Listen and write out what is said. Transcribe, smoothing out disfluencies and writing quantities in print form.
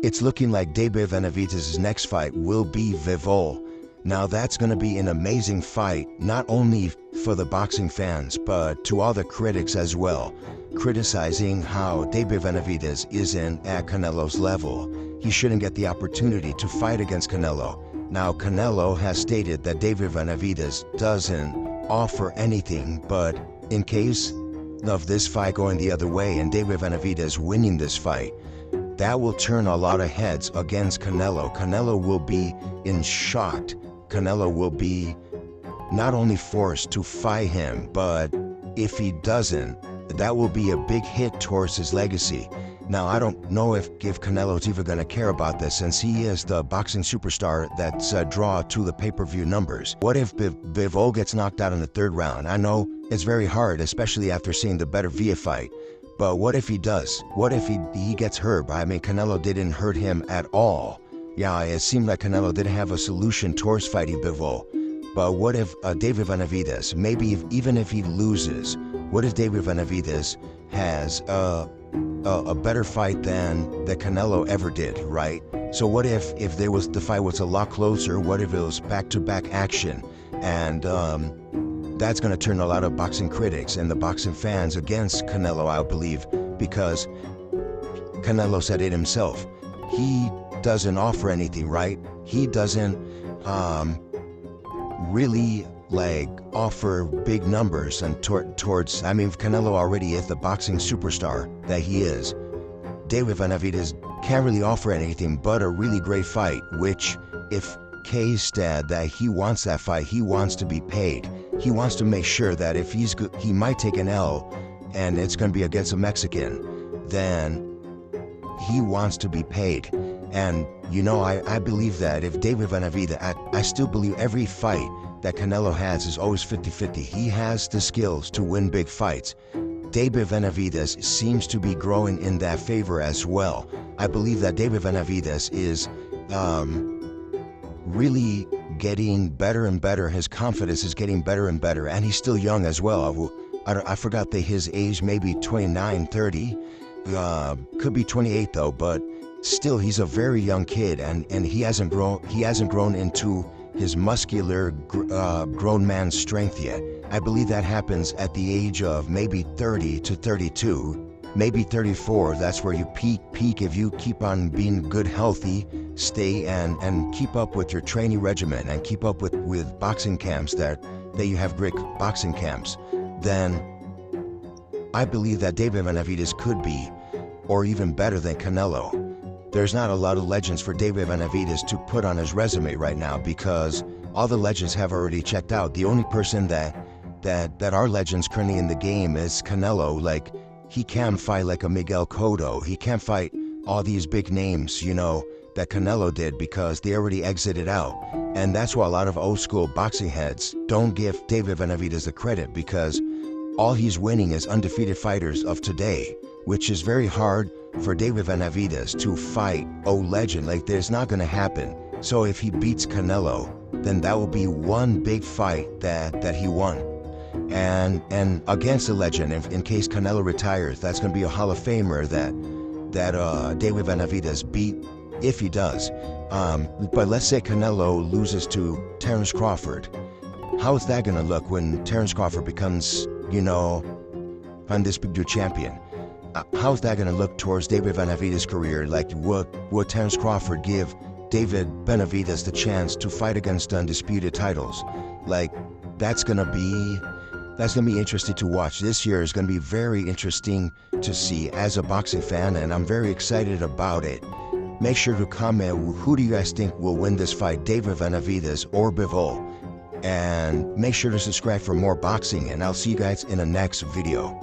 it's looking like David Benavidez' next fight will be Bivol. Now that's going to be an amazing fight, not only for the boxing fans, but to all the critics as well, criticizing how David Benavidez isn't at Canelo's level. He shouldn't get the opportunity to fight against Canelo. Now Canelo has stated that David Benavidez doesn't offer anything, but in case of this fight going the other way and David Benavidez winning this fight, that will turn a lot of heads against Canelo. Canelo will be in shock. Canelo will be not only forced to fight him, but if he doesn't, that will be a big hit towards his legacy. Now, I don't know if Canelo's even going to care about this, since he is the boxing superstar that's draw to the pay-per-view numbers. What if Bivol gets knocked out in the third round? I know it's very hard, especially after seeing the Beterbiev fight. But what if he does? What if he gets hurt? I mean, Canelo didn't hurt him at all. Yeah, it seemed like Canelo didn't have a solution towards fighting Bivol. But what if David Benavidez, maybe even if he loses, what if David Benavidez has a better fight than Canelo ever did, right? So what if the fight was a lot closer? What if it was back-to-back action? And that's going to turn a lot of boxing critics and the boxing fans against Canelo, I believe, because Canelo said it himself. He doesn't offer anything, right? He doesn't really offer big numbers and towards, I mean, Canelo already is the boxing superstar that he is. David Benavidez can't really offer anything but a really great fight, which if Kay said that he wants that fight, he wants to be paid. He wants to make sure that if he's good, he might take an L and it's going to be against a Mexican, then he wants to be paid. And you know, I believe that if David Benavidez, I still believe every fight that Canelo has is always 50-50. He has the skills to win big fights. David Benavidez seems to be growing in that favor as well. I believe that David Benavidez is really getting better and better. His confidence is getting better and better, and he's still young as well. I forgot that his age, maybe 29, 30, could be 28 though, but still he's a very young kid, and he hasn't grown into his muscular grown man strength yet. I believe that happens at the age of maybe 30 to 32, maybe 34. That's where you peak if you keep on being good, healthy, stay and keep up with your training regimen and keep up with boxing camps, that you have great boxing camps. Then I believe that David Benavidez could be, or even better than Canelo. There's not a lot of legends for David Benavidez to put on his resume right now, because all the legends have already checked out. The only person that are legends currently in the game is Canelo. Like, he can't fight like a Miguel Cotto. He can't fight all these big names, you know, that Canelo did, because they already exited out. And that's why a lot of old school boxing heads don't give David Benavidez the credit, because all he's winning is undefeated fighters of today, which is very hard for David Benavidez to fight legend. Like, there's not going to happen. So if he beats Canelo, then that will be one big fight that he won. And against a legend, in case Canelo retires, that's going to be a Hall of Famer that David Benavidez beat, if he does. But let's say Canelo loses to Terence Crawford. How is that going to look when Terence Crawford becomes, you know, undisputed champion? How's that going to look towards David Benavidez' career? Like, would Terence Crawford give David Benavidez the chance to fight against undisputed titles? Like, that's gonna be interesting to watch. This year is gonna be very interesting to see as a boxing fan, and I'm very excited about it. Make sure to comment, who do you guys think will win this fight, David Benavidez or Bivol? And make sure to subscribe for more boxing, and I'll see you guys in the next video.